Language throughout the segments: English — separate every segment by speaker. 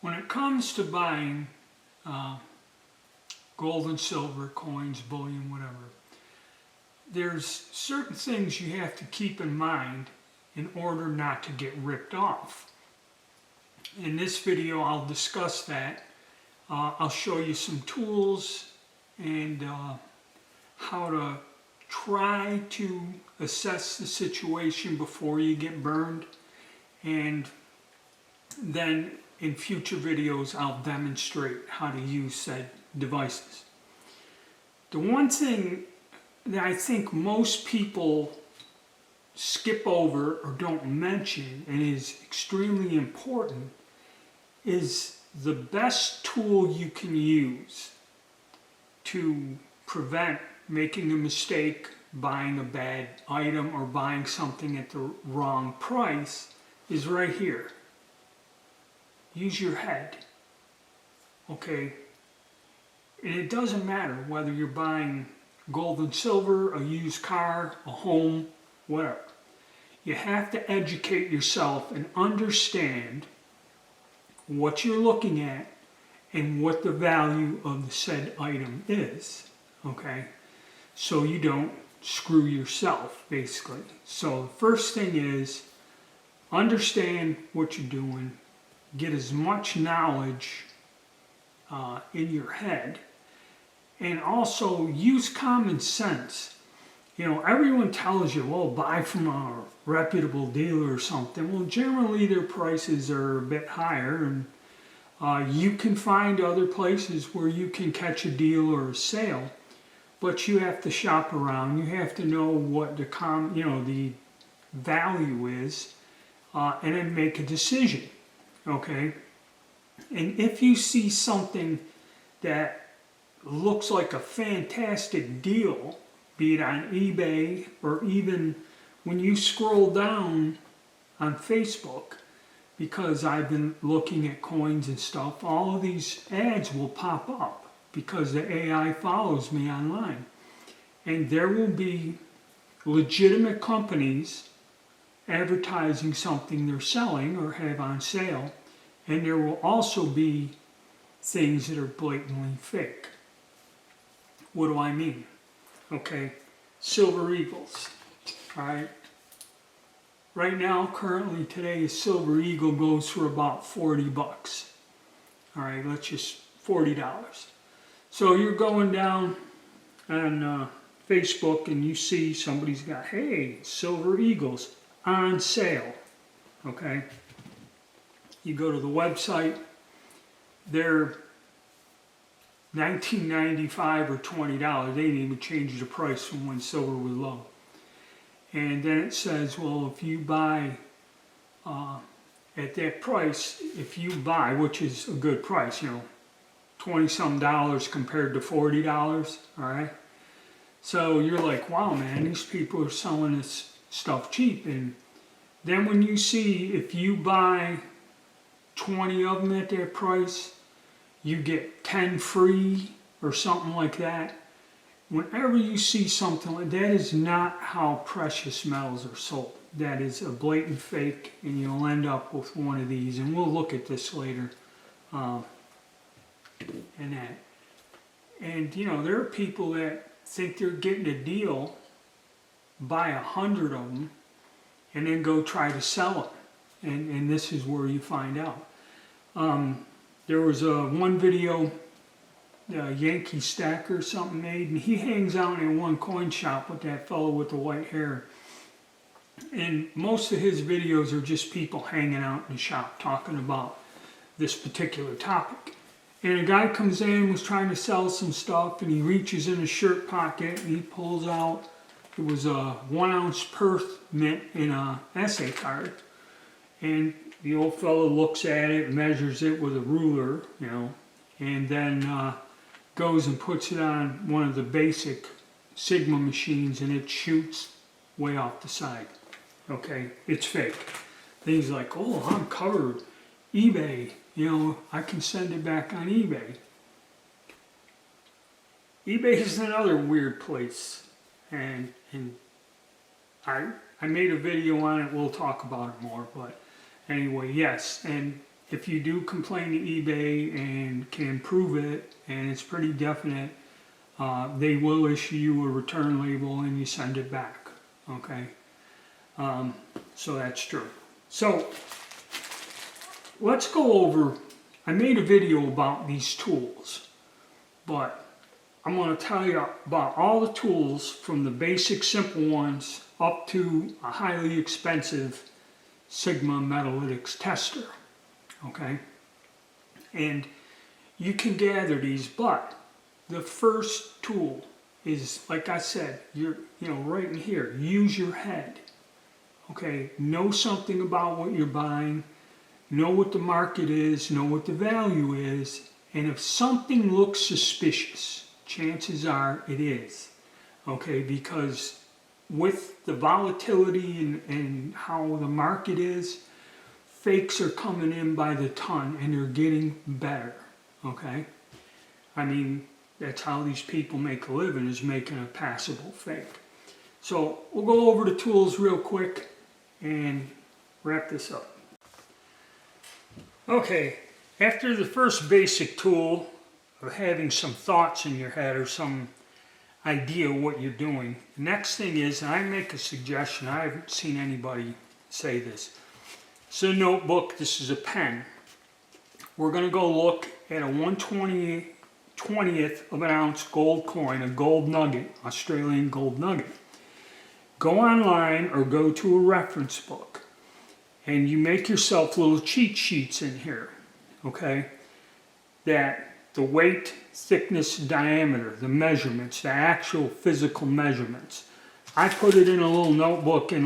Speaker 1: When it comes to buying gold and silver, coins, bullion, whatever, there's certain things you have to keep in mind in order not to get ripped off. In this video, I'll discuss that. I'll show you some tools and how to try to assess the situation before you get burned. And then in future videos, I'll demonstrate how to use said devices. The one thing that I think most people skip over or don't mention and is extremely important is the best tool you can use to prevent making a mistake, buying a bad item, or buying something at the wrong price is right here. Use your head. Okay? And it doesn't matter whether you're buying gold and silver, a used car, a home, whatever. You have to educate yourself and understand what you're looking at and what the value of the said item is. Okay? So you don't screw yourself, basically. So the first thing is understand what you're doing. Get as much knowledge in your head. And also use common sense. You know, everyone tells you, well, buy from a reputable dealer or something. Well, generally their prices are a bit higher, and you can find other places where you can catch a deal or a sale, but you have to shop around. You have to know what the value is, and then make a decision. Okay? And if you see something that looks like a fantastic deal, be it on eBay or even when you scroll down on Facebook, because I've been looking at coins and stuff, all of these ads will pop up because the AI follows me online. And there will be legitimate companies advertising something they're selling or have on sale, and there will also be things that are blatantly fake. What do I mean? Okay, Silver Eagles. Alright. Right now, currently today, a Silver Eagle goes for about 40 bucks. Alright, let's just $40. So you're going down on Facebook and you see somebody's got, hey, Silver Eagles on sale. Okay. You go to the website, they're $19.95 or $20. They didn't even change the price from when silver was low. And then it says, well, if you buy at that price, if you buy, which is a good price, 20-some dollars compared to $40, all right? So you're like, wow, man, these people are selling this stuff cheap. And then when you see, if you buy 20 of them at that price, you get 10 free or something like that. Whenever you see something like that, is not how precious metals are sold. That is a blatant fake, and you'll end up with one of these. And we'll look at this later. And that. And, there are people that think they're getting a deal, buy 100 of them, and then go try to sell them. And this is where you find out. There was one video Yankee Stacker or something made, and he hangs out in one coin shop with that fellow with the white hair. And most of his videos are just people hanging out in the shop talking about this particular topic. And a guy comes in, was trying to sell some stuff, and he reaches in his shirt pocket and he pulls out, it was a 1-ounce Perth mint in a essay card. And the old fellow looks at it, measures it with a ruler, and then goes and puts it on one of the basic Sigma machines, and it shoots way off the side. Okay, it's fake. Then he's like, oh, I'm covered. eBay, I can send it back on eBay. eBay is another weird place, and I made a video on it. We'll talk about it more, but anyway, yes, and if you do complain to eBay and can prove it, and it's pretty definite, they will issue you a return label and you send it back, okay? So that's true. So let's go over, I made a video about these tools, but I'm going to tell you about all the tools from the basic simple ones up to a highly expensive Sigma Metalytics tester, okay? And you can gather these, but the first tool is, like I said, right in here, use your head, okay? Know something about what you're buying, know what the market is, know what the value is, and if something looks suspicious, chances are it is, okay? Because with the volatility and how the market is, fakes are coming in by the ton and they're getting better, okay? I mean, that's how these people make a living, is making a passable fake. So we'll go over the tools real quick and wrap this up. Okay, after the first basic tool of having some thoughts in your head or some idea what you're doing, the next thing is, and I make a suggestion, I haven't seen anybody say this. It's a notebook, this is a pen. We're going to go look at a 1/20th of an ounce gold coin, a gold nugget, Australian gold nugget. Go online or go to a reference book and you make yourself little cheat sheets in here, okay? That the weight, thickness, diameter, the measurements, the actual physical measurements. I put it in a little notebook and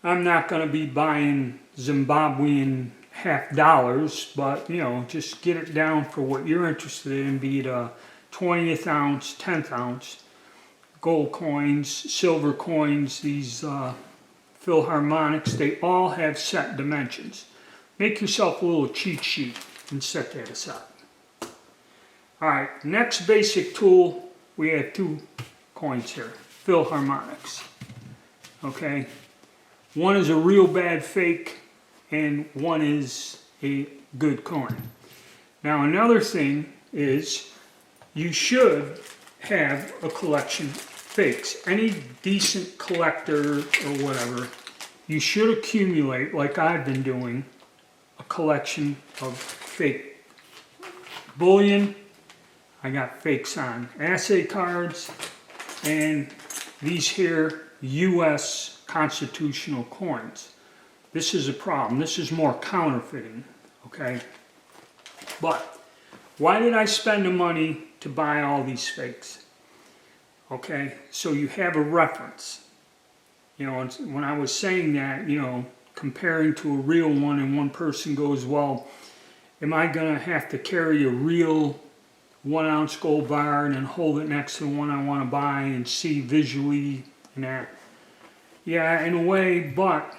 Speaker 1: I'm not going to be buying Zimbabwean $50, but just get it down for what you're interested in, be it a 20th ounce, 10th ounce, gold coins, silver coins, these Philharmonics, they all have set dimensions. Make yourself a little cheat sheet and set that aside. Alright, next basic tool, we have two coins here, Philharmonics. Okay, one is a real bad fake and one is a good coin. Now another thing is you should have a collection of fakes. Any decent collector or whatever, you should accumulate, like I've been doing, a collection of fake bullion. I got fakes on assay cards and these here US constitutional coins. This is a problem. This is more counterfeiting, okay? But why did I spend the money to buy all these fakes? Okay, so you have a reference. When I was saying that, comparing to a real one, and one person goes, well, am I going to have to carry a real 1 ounce gold bar and then hold it next to the one I want to buy and see visually and that? Yeah, in a way, but,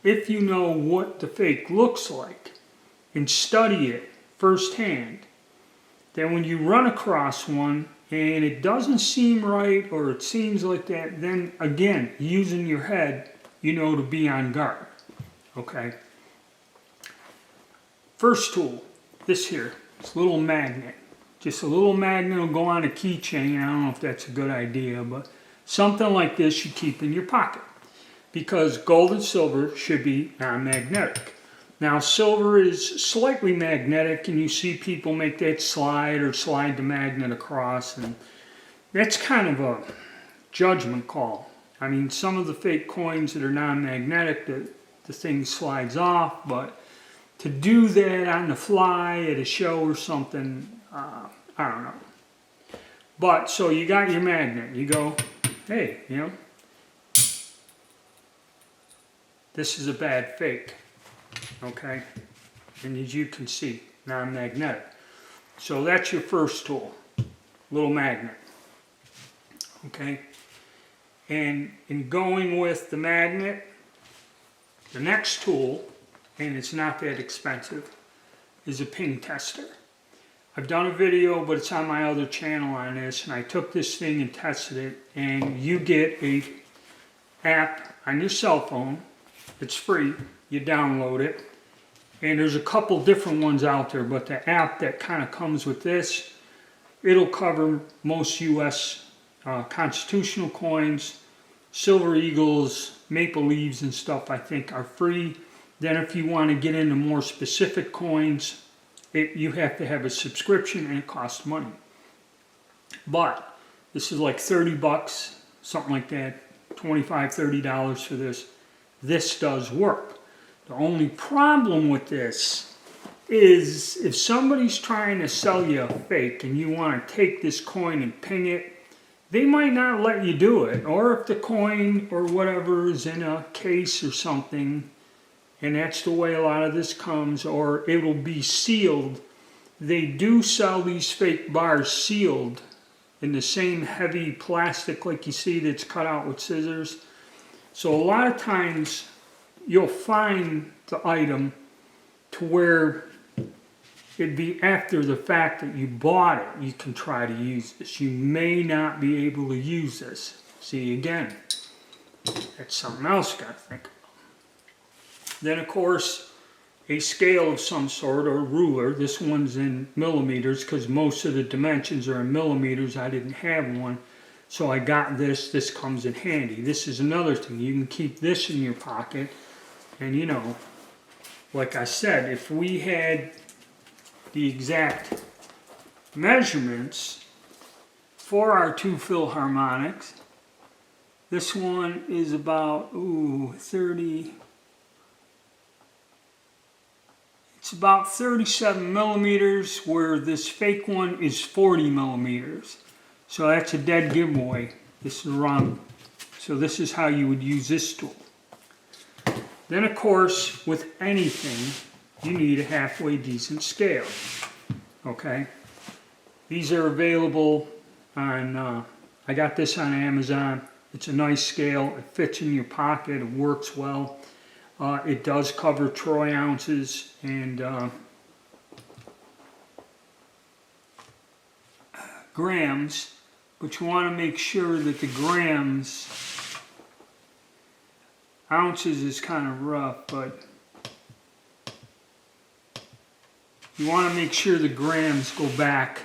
Speaker 1: if you know what the fake looks like and study it firsthand, then when you run across one and it doesn't seem right or it seems like that, then again, using your head, to be on guard, okay? First tool, this here, this little magnet. Just a little magnet will go on a keychain. I don't know if that's a good idea, but something like this you keep in your pocket because gold and silver should be non-magnetic. Now silver is slightly magnetic and you see people make that slide or slide the magnet across, and that's kind of a judgment call. I mean, some of the fake coins that are non-magnetic, the thing slides off, but to do that on the fly at a show or something, I don't know. But, so you got your magnet, you go, hey, this is a bad fake, okay? And as you can see, non-magnetic. So that's your first tool, little magnet, okay? And in going with the magnet, the next tool, and it's not that expensive, is a ping tester. I've done a video, but it's on my other channel on this, and I took this thing and tested it, and you get a app on your cell phone. It's free. you download it. And there's a couple different ones out there, but the app that kind of comes with this, it'll cover most U.S. Constitutional coins. Silver Eagles, Maple Leaves and stuff, I think, are free. Then if you want to get into more specific coins, you have to have a subscription and it costs money. But this is like 30 bucks, something like that, $25, $30 for this. This does work. The only problem with this is if somebody's trying to sell you a fake and you want to take this coin and ping it, they might not let you do it. Or if the coin or whatever is in a case or something, and that's the way a lot of this comes, or it'll be sealed. They do sell these fake bars sealed in the same heavy plastic like you see that's cut out with scissors. So a lot of times you'll find the item to where it'd be after the fact that you bought it, you can try to use this. You may not be able to use this. See, again, that's something else you got to think about. Then, of course, a scale of some sort or a ruler. This one's in millimeters because most of the dimensions are in millimeters. I didn't have one, so I got this. This comes in handy. This is another thing. You can keep this in your pocket. And, you know, like I said, if we had the exact measurements for our two Philharmonics, this one is about, 30... It's about 37 millimeters, where this fake one is 40 millimeters. So that's a dead giveaway. This is wrong. So this is how you would use this tool. Then, of course, with anything, you need a halfway decent scale. Okay? These are available on, I got this on Amazon. It's a nice scale. It fits in your pocket. It works well. It does cover troy ounces and grams, but you want to make sure that the grams, ounces is kind of rough, but you want to make sure the grams go back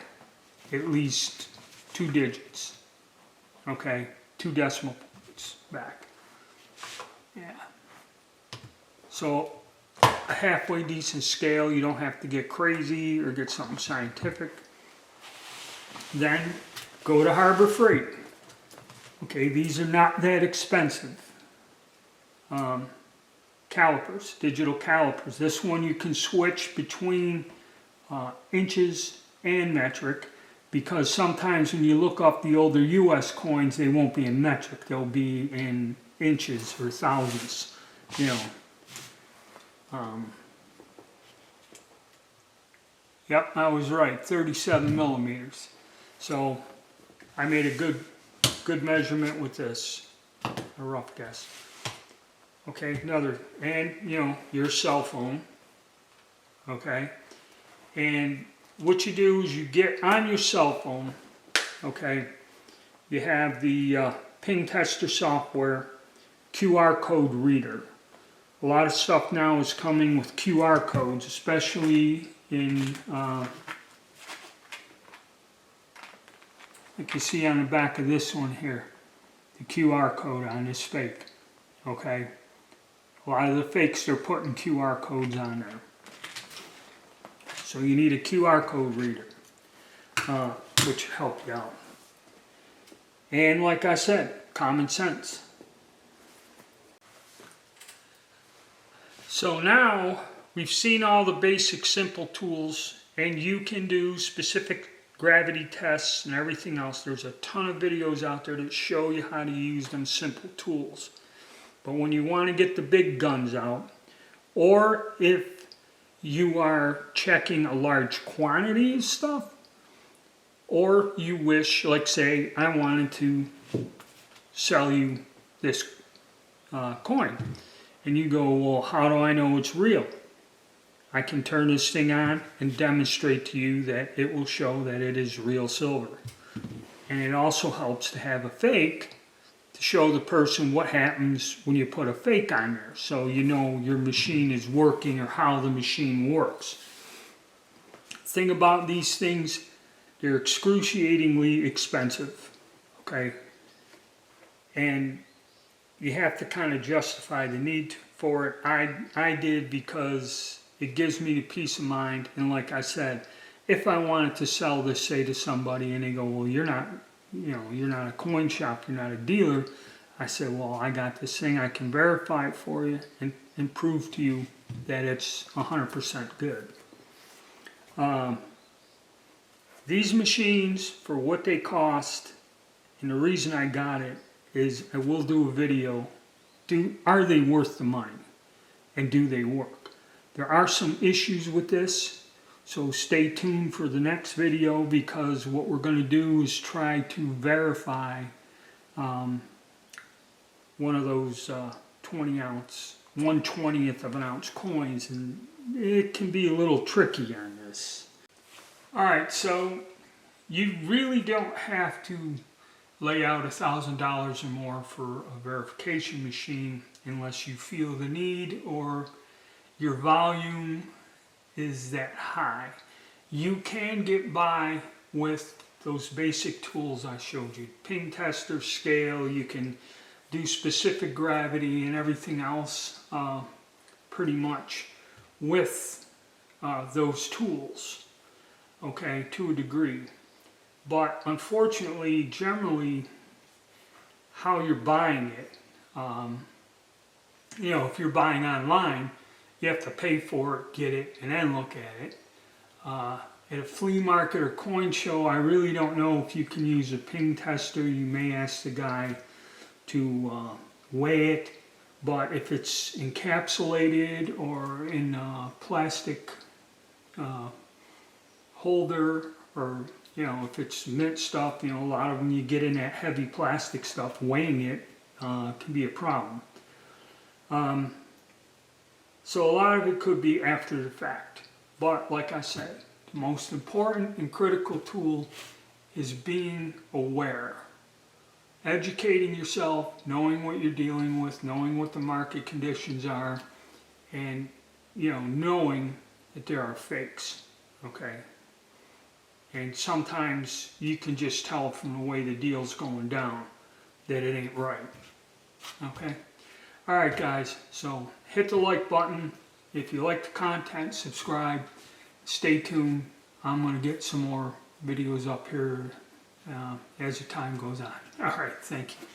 Speaker 1: at least 2 digits, okay, 2 decimal points back. Yeah. So a halfway decent scale, you don't have to get crazy or get something scientific. Then go to Harbor Freight. Okay, these are not that expensive. Calipers, digital calipers. This one you can switch between inches and metric, because sometimes when you look up the older US coins, they won't be in metric. They'll be in inches or thousandths, you know. Yep, I was right, 37 millimeters. So I made a good measurement with this, a rough guess. Okay, another, and you know, your cell phone, okay? And what you do is you get on your cell phone, okay, you have the ping tester software, QR code reader. A lot of stuff now is coming with QR codes, especially in, like you see on the back of this one here, the QR code on this fake, okay? A lot of the fakes, they're putting QR codes on there. So you need a QR code reader, which will help you out. And like I said, common sense. So now we've seen all the basic simple tools, and you can do specific gravity tests and everything else. There's a ton of videos out there that show you how to use them simple tools. But when you want to get the big guns out, or if you are checking a large quantity of stuff, or you wish, like say, I wanted to sell you this coin. And you go, well, how do I know it's real? I can turn this thing on and demonstrate to you that it will show that it is real silver. And it also helps to have a fake to show the person what happens when you put a fake on there, so you know your machine is working or how the machine works. Thing about these things, they're excruciatingly expensive, okay? And you have to kind of justify the need for it. I did, because it gives me the peace of mind. And like I said, if I wanted to sell this, say, to somebody, and they go, well, you're not a coin shop, you're not a dealer. I said, well, I got this thing, I can verify it for you and prove to you that it's 100% good. These machines, for what they cost, and the reason I got it is I will do a video. Are they worth the money? And do they work? There are some issues with this, so stay tuned for the next video, because what we're going to do is try to verify one of those 20-ounce, 1/20th of an ounce coins, and it can be a little tricky on this. Alright, so you really don't have to lay out $1,000 or more for a verification machine unless you feel the need or your volume is that high. You can get by with those basic tools I showed you. Ping tester, scale, you can do specific gravity and everything else pretty much with those tools, okay, to a degree. But unfortunately, generally, how you're buying it, if you're buying online, you have to pay for it, get it, and then look at it. At a flea market or coin show, I really don't know if you can use a ping tester. You may ask the guy to weigh it, but if it's encapsulated or in a plastic holder, or if it's mint stuff, a lot of them you get in that heavy plastic stuff, weighing it can be a problem. So a lot of it could be after the fact. But like I said, the most important and critical tool is being aware. Educating yourself, knowing what you're dealing with, knowing what the market conditions are, and knowing that there are fakes, okay? And sometimes you can just tell from the way the deal's going down that it ain't right, okay? Alright guys, so hit the like button. If you like the content, subscribe. Stay tuned. I'm going to get some more videos up here as the time goes on. Alright, thank you.